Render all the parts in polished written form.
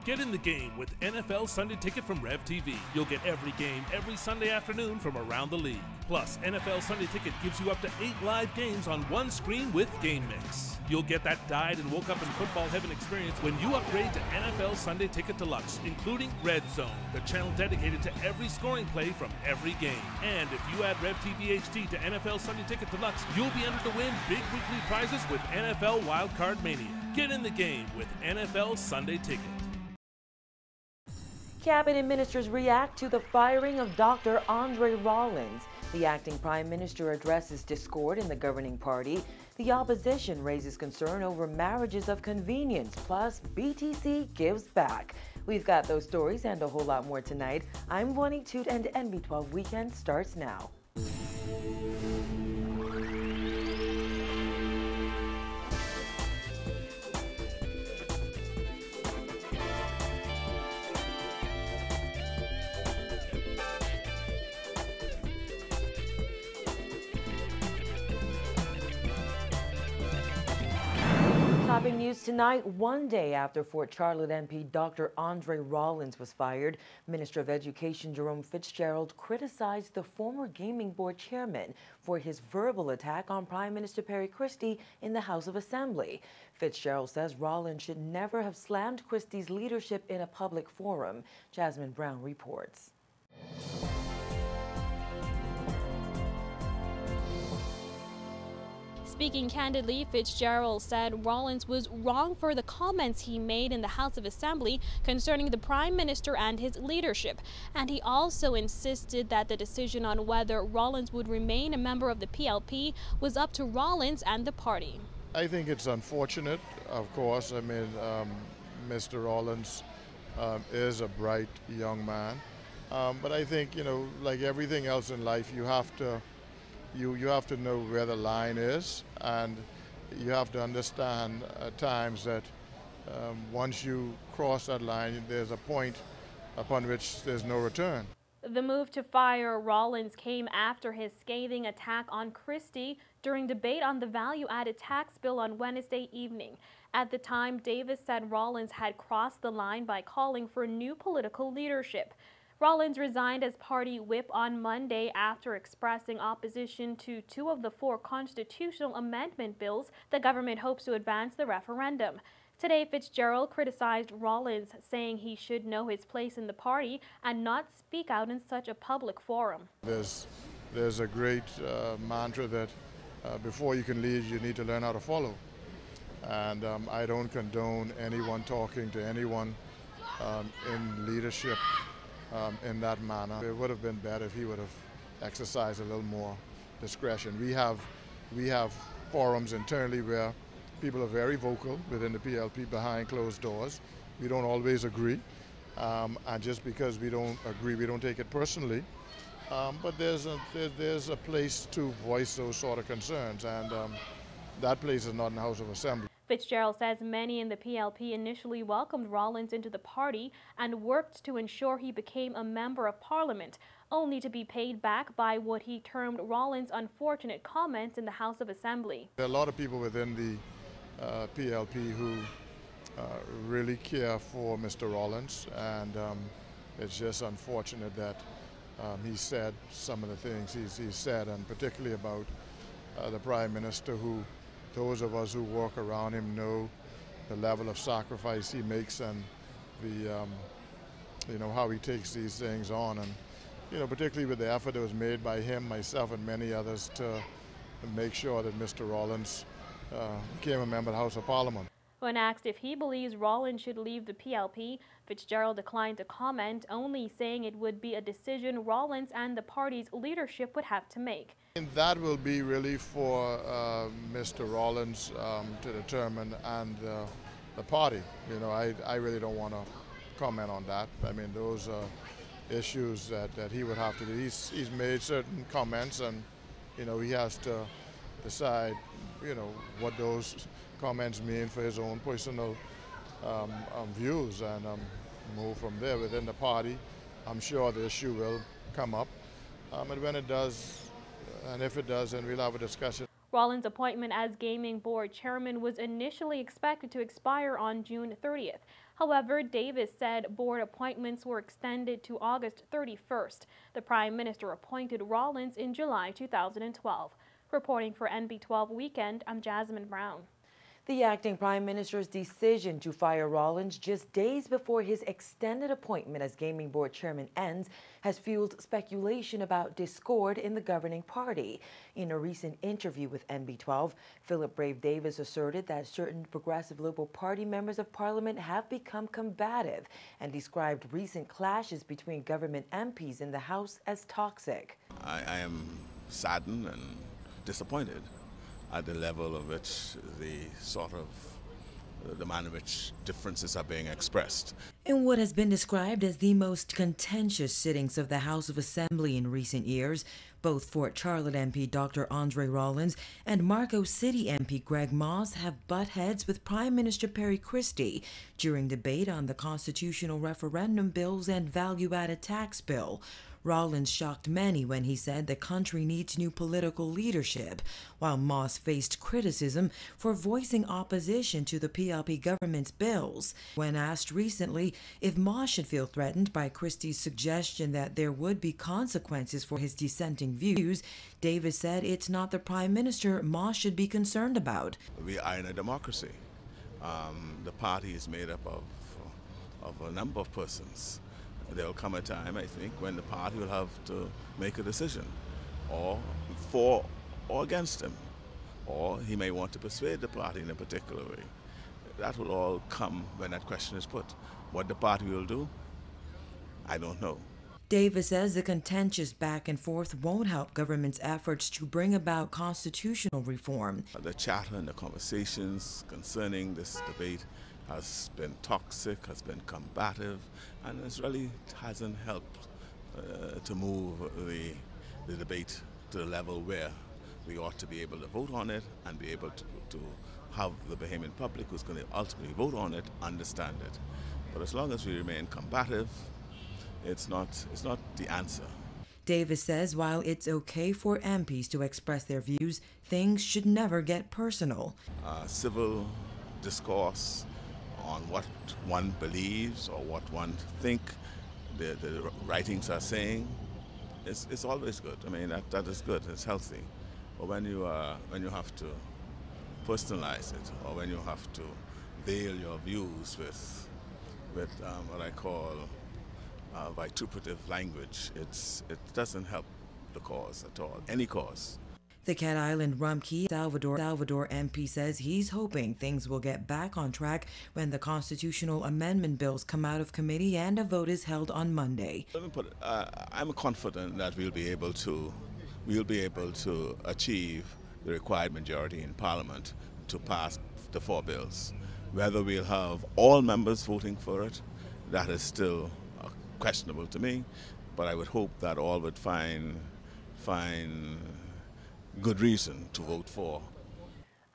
Get in the game with NFL Sunday Ticket from Rev TV. You'll get every game every Sunday afternoon from around the league. Plus, NFL Sunday Ticket gives you up to 8 live games on one screen with Game Mix. You'll get that died and woke up in football heaven experience when you upgrade to NFL Sunday Ticket Deluxe, including Red Zone, the channel dedicated to every scoring play from every game. And if you add Rev TV HD to NFL Sunday Ticket Deluxe, you'll be entered to win big weekly prizes with NFL Wildcard Mania. Get in the game with NFL Sunday Ticket. Cabinet ministers react to the firing of Dr. Andre Rollins. The acting prime minister addresses discord in the governing party. The opposition raises concern over marriages of convenience. Plus, BTC gives back. We've got those stories and a whole lot more tonight. I'm Bonnie Toot, and NB12 Weekend starts now. Topping news tonight, one day after Fort Charlotte MP Dr. Andre Rollins was fired, Minister of Education Jerome Fitzgerald criticized the former Gaming Board chairman for his verbal attack on Prime Minister Perry Christie in the House of Assembly. Fitzgerald says Rollins should never have slammed Christie's leadership in a public forum. Jasmine Brown reports. Speaking candidly, Fitzgerald said Rollins was wrong for the comments he made in the House of Assembly concerning the Prime Minister and his leadership. And he also insisted that the decision on whether Rollins would remain a member of the PLP was up to Rollins and the party. I think it's unfortunate, of course. I mean, Mr. Rollins is a bright young man. But I think, you know, like everything else in life, you have to know where the line is, and you have to understand at times that once you cross that line, there's a point upon which there's no return. The move to fire Rollins came after his scathing attack on Christie during debate on the value-added tax bill on Wednesday evening. At the time, Davis said Rollins had crossed the line by calling for new political leadership. Rollins resigned as party whip on Monday after expressing opposition to 2 of the 4 constitutional amendment bills the government hopes to advance the referendum. Today, Fitzgerald criticized Rollins, saying he should know his place in the party and not speak out in such a public forum. There's a great mantra that before you can lead, you need to learn how to follow. And I don't condone anyone talking to anyone in leadership in that manner. It would have been better if he would have exercised a little more discretion. We have forums internally where people are very vocal within the PLP behind closed doors. We don't always agree, and just because we don't agree, we don't take it personally. But there's a place to voice those sort of concerns, and that place is not in the House of Assembly. Fitzgerald says many in the PLP initially welcomed Rollins into the party and worked to ensure he became a member of parliament, only to be paid back by what he termed Rollins' unfortunate comments in the House of Assembly. There are a lot of people within the PLP who really care for Mr. Rollins, and it's just unfortunate that he said some of the things he said, and particularly about the Prime Minister, who those of us who work around him know the level of sacrifice he makes, and the you know, how he takes these things on, and you know, particularly with the effort that was made by him, myself, and many others to make sure that Mr. Rollins became a member of the House of Parliament. When asked if he believes Rollins should leave the PLP, Fitzgerald declined to comment, only saying it would be a decision Rollins and the party's leadership would have to make. And that will be really for Mr. Rollins to determine, and the party. You know, I really don't want to comment on that. I mean, those are issues that he would have to do. He's made certain comments, and you know, he has to decide, you know, what those comments mean for his own personal views, and move from there within the party. I'm sure the issue will come up, and when it does, and if it does, then we'll have a discussion. Rollins' appointment as Gaming Board Chairman was initially expected to expire on June 30th. However, Davis said board appointments were extended to August 31st. The Prime Minister appointed Rollins in July 2012. Reporting for NB12 Weekend, I'm Jasmine Brown. The acting prime minister's decision to fire Rollins just days before his extended appointment as gaming board chairman ends has fueled speculation about discord in the governing party. In a recent interview with NB12, Philip Brave Davis asserted that certain progressive Liberal Party members of Parliament have become combative and described recent clashes between government MPs in the House as toxic. I am saddened and disappointed at the level of which the manner in which differences are being expressed. In what has been described as the most contentious sittings of the House of Assembly in recent years, both Fort Charlotte MP Dr. Andre Rollins and Marco City MP Greg Moss have butt heads with Prime Minister Perry Christie during debate on the constitutional referendum bills and value-added tax bill. Rollins shocked many when he said the country needs new political leadership, while Moss faced criticism for voicing opposition to the PLP government's bills. When asked recently if Moss should feel threatened by Christie's suggestion that there would be consequences for his dissenting views, Davis said it's not the Prime Minister Moss should be concerned about. We are in a democracy. The party is made up of a number of persons. There will come a time, I think, when the party will have to make a decision, or for or against him, or he may want to persuade the party in a particular way. That will all come when that question is put. What the party will do, I don't know. Davis says the contentious back and forth won't help government's efforts to bring about constitutional reform. The chatter and the conversations concerning this debate has been toxic, has been combative, and it really hasn't helped to move the debate to the level where we ought to be able to vote on it and be able to have the Bahamian public who's going to ultimately vote on it understand it. But as long as we remain combative, it's not the answer. Davis says while it's okay for MPs to express their views, things should never get personal. Civil discourse on what one believes or what one thinks the writings are saying, it's always good. I mean, that is good, it's healthy. But when you have to personalize it, or when you have to veil your views with what I call vituperative language, it doesn't help the cause at all, any cause. The Cat Island Rumpke Salvador MP says he's hoping things will get back on track when the constitutional amendment bills come out of committee and a vote is held on Monday. Let me put it, I'm confident that we'll be able to achieve the required majority in Parliament to pass the 4 bills. Whether we'll have all members voting for it, that is still questionable to me, but I would hope that all would find good reason to vote for.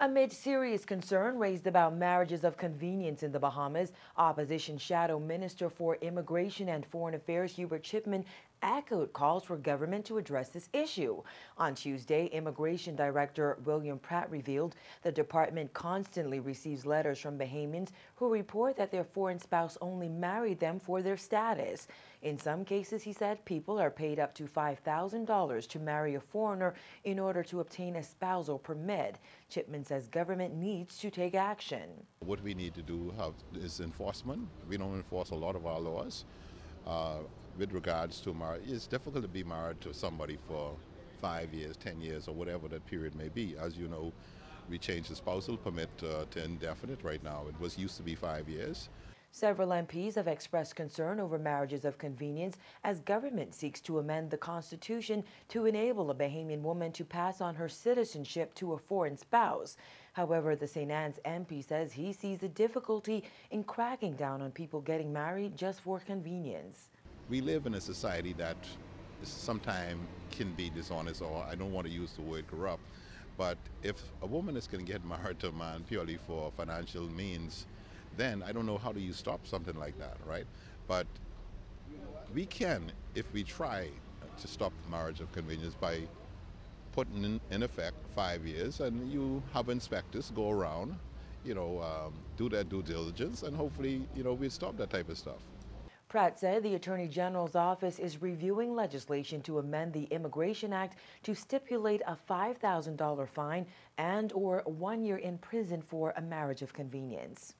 Amid serious concern raised about marriages of convenience in the Bahamas, Opposition Shadow Minister for Immigration and Foreign Affairs Hubert Chipman echoed calls for government to address this issue. On Tuesday, Immigration Director William Pratt revealed the department constantly receives letters from Bahamians who report that their foreign spouse only married them for their status. In some cases, he said, people are paid up to $5,000 to marry a foreigner in order to obtain a spousal permit. Chipman says government needs to take action. What we need to do is enforcement. We don't enforce a lot of our laws. With regards to marriage, it's difficult to be married to somebody for 5 years, 10 years, or whatever that period may be. As you know, we changed the spousal permit to indefinite right now. It used to be 5 years. Several MPs have expressed concern over marriages of convenience as government seeks to amend the Constitution to enable a Bahamian woman to pass on her citizenship to a foreign spouse. However, the St. Anne's MP says he sees a difficulty in cracking down on people getting married just for convenience. We live in a society that sometimes can be dishonest, or I don't want to use the word corrupt, but if a woman is going to get married to a man purely for financial means, then I don't know how do you stop something like that, right? But we can, if we try to stop marriage of convenience by putting in effect 5 years, and you have inspectors go around do their due diligence, and hopefully, we stop that type of stuff. Pratt said the Attorney General's office is reviewing legislation to amend the Immigration Act to stipulate a $5,000 fine and/or 1 year in prison for a marriage of convenience.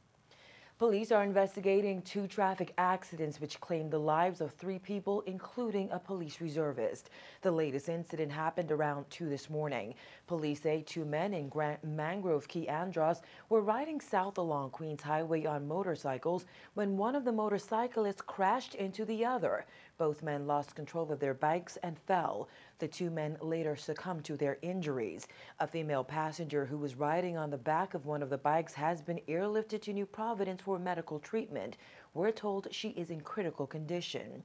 Police are investigating 2 traffic accidents which claimed the lives of 3 people, including a police reservist. The latest incident happened around 2 this morning. Police say 2 men in Mangrove Key, Andros, were riding south along Queens Highway on motorcycles when one of the motorcyclists crashed into the other. Both men lost control of their bikes and fell. The 2 men later succumbed to their injuries. A female passenger who was riding on the back of one of the bikes has been airlifted to New Providence for medical treatment. We're told she is in critical condition.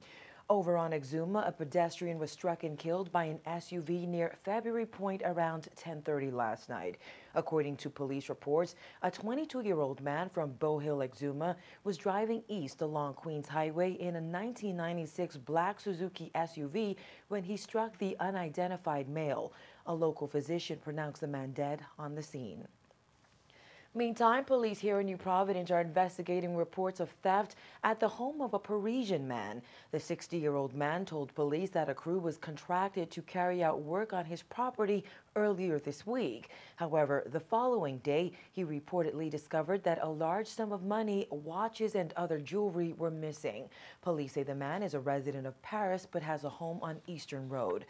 Over on Exuma, a pedestrian was struck and killed by an SUV near February Point around 10:30 last night. According to police reports, a 22-year-old man from Bow Hill, Exuma, was driving east along Queens Highway in a 1996 black Suzuki SUV when he struck the unidentified male. A local physician pronounced the man dead on the scene. Meantime, police here in New Providence are investigating reports of theft at the home of a Parisian man. The 60-year-old man told police that a crew was contracted to carry out work on his property earlier this week. However, the following day, he reportedly discovered that a large sum of money, watches, and other jewelry were missing. Police say the man is a resident of Paris but has a home on Eastern Road.